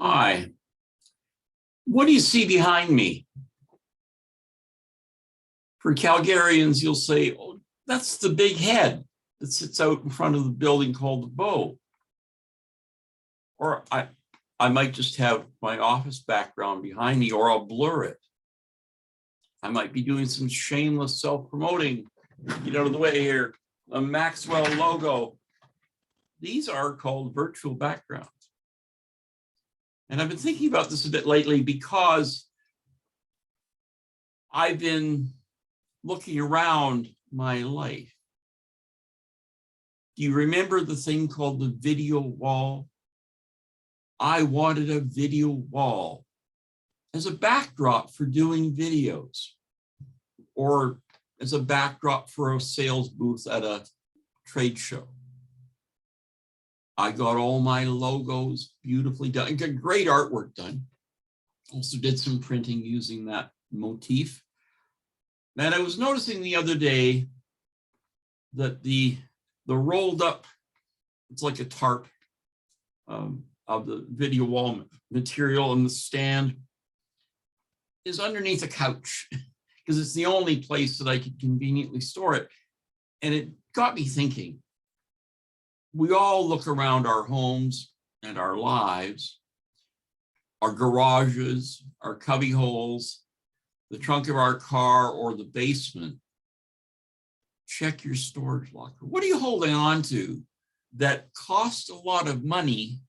Hi, what do you see behind me? For Calgarians, you'll say, oh, that's the big head that sits out in front of the building called the Bow. Or I might just have my office background behind me, or I'll blur it. I might be doing some shameless self-promoting. Get out of the way here. A Maxwell logo. These are called virtual backgrounds. And I've been thinking about this a bit lately because I've been looking around my life. Do you remember the thing called the video wall? I wanted a video wall as a backdrop for doing videos, or as a backdrop for a sales booth at a trade show. I got all my logos beautifully done. I got great artwork done. Also did some printing using that motif. And I was noticing the other day that the rolled up, it's like a tarp of the video wall material, and the stand is underneath a couch because it's the only place that I could conveniently store it. And it got me thinking, we all look around our homes and our lives, our garages, our cubby holes, the trunk of our car, or the basement. Check your storage locker. What are you holding on to that cost a lot of money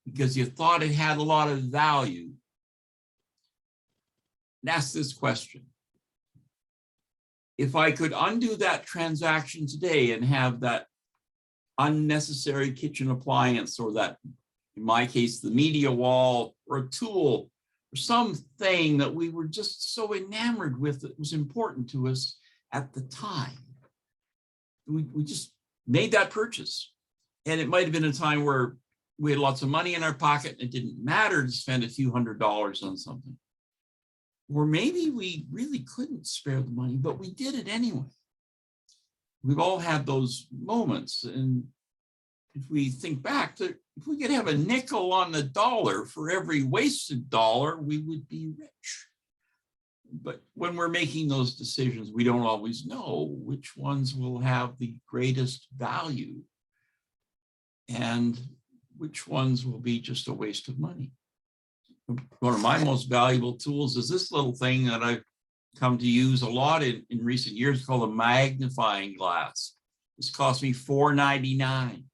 because you thought it had a lot of value? And ask this question. If I could undo that transaction today and have that unnecessary kitchen appliance, or that, in my case, the media wall, or a tool, or something that we were just so enamored with that was important to us at the time, we just made that purchase. And it might have been a time where we had lots of money in our pocket and it didn't matter to spend a few $100s on something. Or maybe we really couldn't spare the money, but we did it anyway. We've all had those moments. And if we think back, to if we could have a nickel on the dollar for every wasted dollar, we would be rich. But when we're making those decisions, we don't always know which ones will have the greatest value and which ones will be just a waste of money. One of my most valuable tools is this little thing that I've come to use a lot in recent years, called a magnifying glass. This cost me $4.99.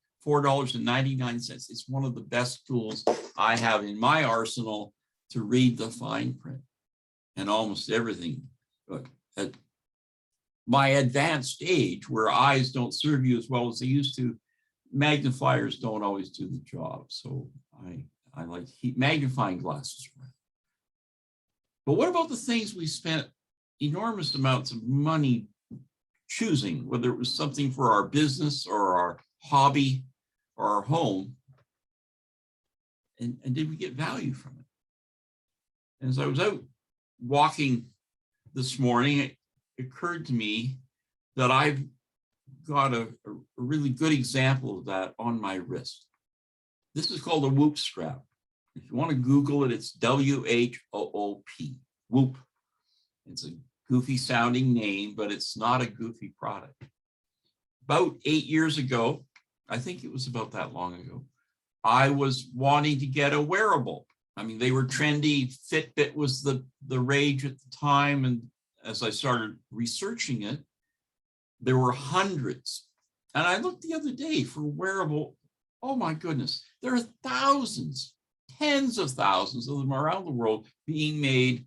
It's one of the best tools I have in my arsenal to read the fine print and almost everything. But at my advanced age, where eyes don't serve you as well as they used to, magnifiers don't always do the job. So I like magnifying glasses. But what about the things we spent enormous amounts of money choosing, whether it was something for our business or our hobby or our home, and did we get value from it? As I was out walking this morning, it occurred to me that I've got a really good example of that on my wrist. This is called a Whoop strap. If you want to Google it, it's W-H-O-O-P, Whoop. It's a goofy sounding name, but it's not a goofy product. About 8 years ago, I think it was about that long ago, I was wanting to get a wearable. I mean, they were trendy. Fitbit was the rage at the time. And as I started researching it, there were hundreds. And I looked the other day for wearable. Oh my goodness, there are thousands, tens of thousands of them around the world being made.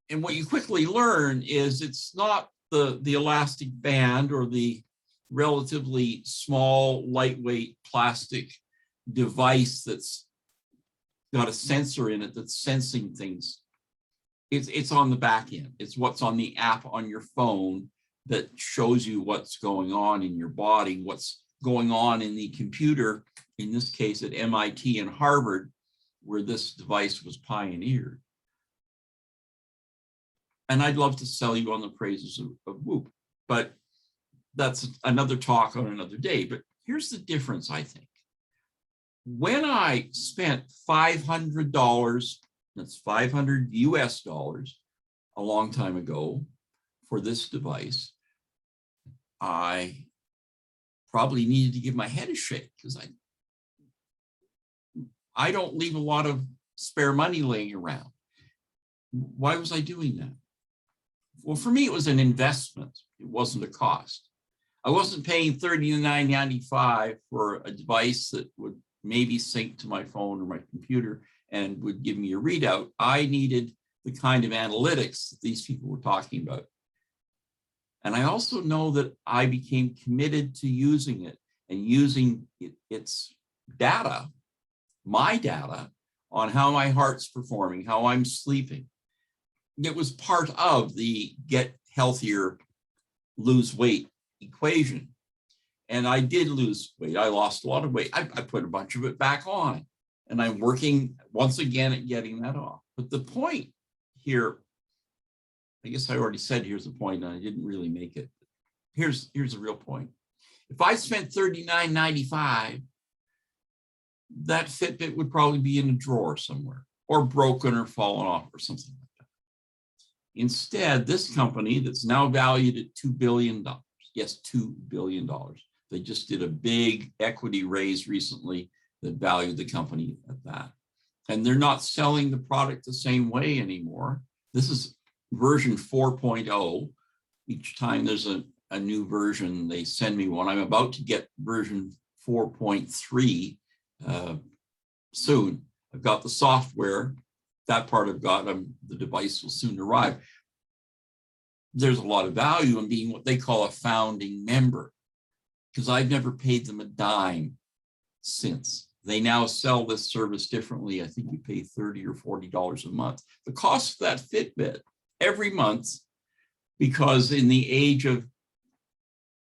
And what you quickly learn is it's not the elastic band or the relatively small, lightweight plastic device that's got a sensor in it that's sensing things. It's on the back end. It's what's on the app on your phone that shows you what's going on in your body, what's going on in the computer, in this case at MIT and Harvard, where this device was pioneered. And I'd love to sell you on the praises of Whoop, but that's another talk on another day. But here's the difference, I think. When I spent $500, that's 500 US dollars, a long time ago for this device, I probably needed to give my head a shake because I don't leave a lot of spare money laying around. Why was I doing that? Well, for me, it was an investment. It wasn't a cost. I wasn't paying $39.95 for a device that would maybe sync to my phone or my computer and would give me a readout. I needed the kind of analytics that these people were talking about. And I also know that I became committed to using it and using its data, my data, on how my heart's performing, how I'm sleeping. It was part of the get healthier, lose weight equation. And I did lose weight. I lost a lot of weight. I put a bunch of it back on. And I'm working once again at getting that off. But the point here, I guess I already said here's the point, and I didn't really make it. Here's the real point. If I spent $39.95, that Fitbit would probably be in a drawer somewhere, or broken or fallen off or something like that. Instead, this company that's now valued at $2 billion, yes, $2 billion. They just did a big equity raise recently that valued the company at that. And they're not selling the product the same way anymore. This is version 4.0. Each time there's a new version, they send me one. I'm about to get version 4.3 soon. I've got the software. That part I've got. The device will soon arrive. There's a lot of value in being what they call a founding member, because I've never paid them a dime since. They now sell this service differently. I think you pay $30 or $40 a month. The cost of that Fitbit every month, because in the age of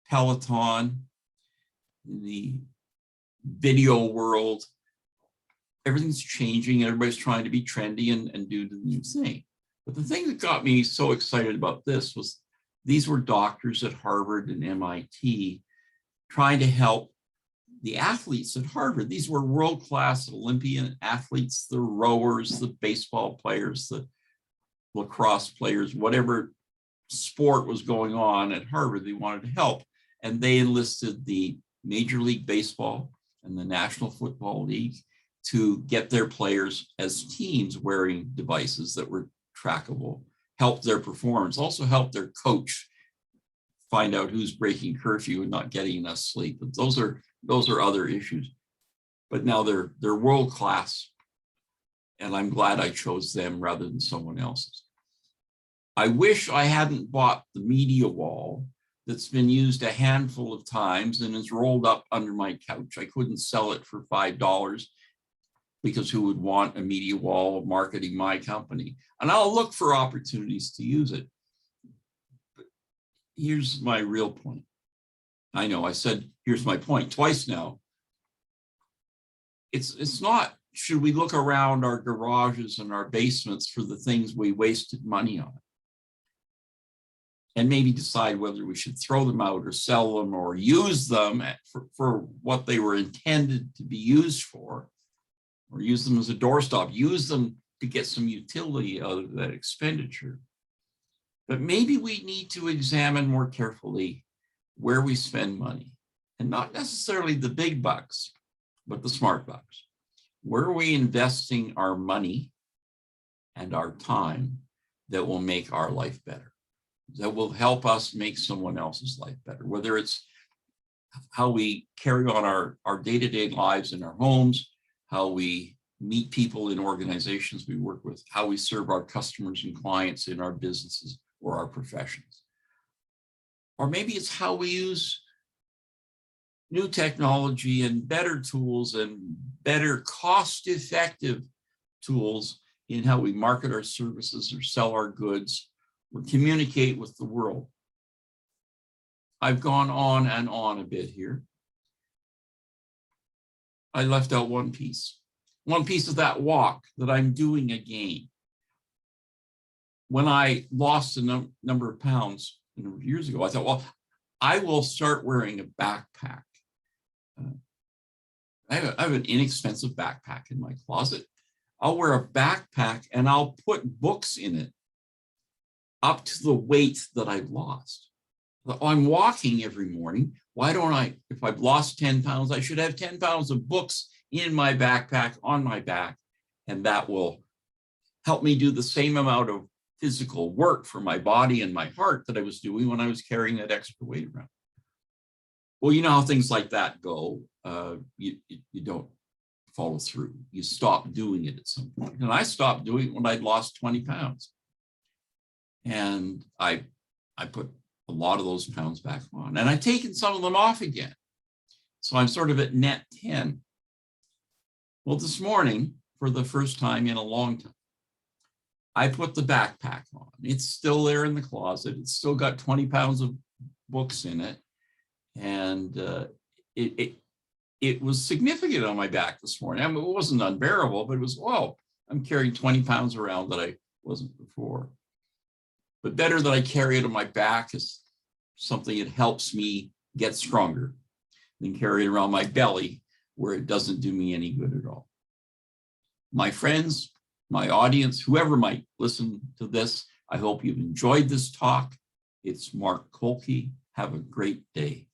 Peloton, in the video world, everything's changing. Everybody's trying to be trendy and do the new thing. But the thing that got me so excited about this was these were doctors at Harvard and MIT trying to help the athletes at Harvard. These were world-class Olympian athletes, the rowers, the baseball players, the lacrosse players, whatever sport was going on at Harvard, they wanted to help. And they enlisted the Major League Baseball and the National Football League to get their players as teams wearing devices that were trackable, help their performance, also help their coach find out who's breaking curfew and not getting enough sleep. But those are other issues. But now they're world class, and I'm glad I chose them rather than someone else's. I wish I hadn't bought the media wall that's been used a handful of times and is rolled up under my couch. I couldn't sell it for $5 because who would want a media wall marketing my company? And I'll look for opportunities to use it. But here's my real point. I know I said, here's my point twice now. It's not, should we look around our garages and our basements for the things we wasted money on? And maybe decide whether we should throw them out or sell them or use them for what they were intended to be used for, or use them as a doorstop, use them to get some utility out of that expenditure. But maybe we need to examine more carefully where we spend money, and not necessarily the big bucks, but the smart bucks. Where are we investing our money and our time that will make our life better, that will help us make someone else's life better, whether it's how we carry on our day-to-day lives in our homes, how we meet people in organizations we work with, how we serve our customers and clients in our businesses or our professions. Or maybe it's how we use new technology and better tools and better cost-effective tools in how we market our services or sell our goods or communicate with the world. I've gone on and on a bit here. I left out one piece of that walk that I'm doing again. When I lost a number of pounds years ago, I thought, well, I will start wearing a backpack. I have an inexpensive backpack in my closet. I'll wear a backpack and I'll put books in it up to the weight that I've lost. I'm walking every morning. Why don't I, if I've lost 10 pounds, I should have 10 pounds of books in my backpack on my back. And that will help me do the same amount of physical work for my body and my heart that I was doing when I was carrying that extra weight around. Well, you know how things like that go. You don't follow through. You stop doing it at some point. And I stopped doing it when I'd lost 20 pounds. And I put a lot of those pounds back on, and I've taken some of them off again. So I'm sort of at net 10. Well, this morning, for the first time in a long time, I put the backpack on. It's still there in the closet. It's still got 20 pounds of books in it. And it was significant on my back this morning. I mean, it wasn't unbearable, but it was, whoa, I'm carrying 20 pounds around that I wasn't before. But better that I carry it on my back is something that helps me get stronger than carry it around my belly where it doesn't do me any good at all. My friends, my audience, whoever might listen to this, I hope you've enjoyed this talk. It's Mark Kolke. Have a great day.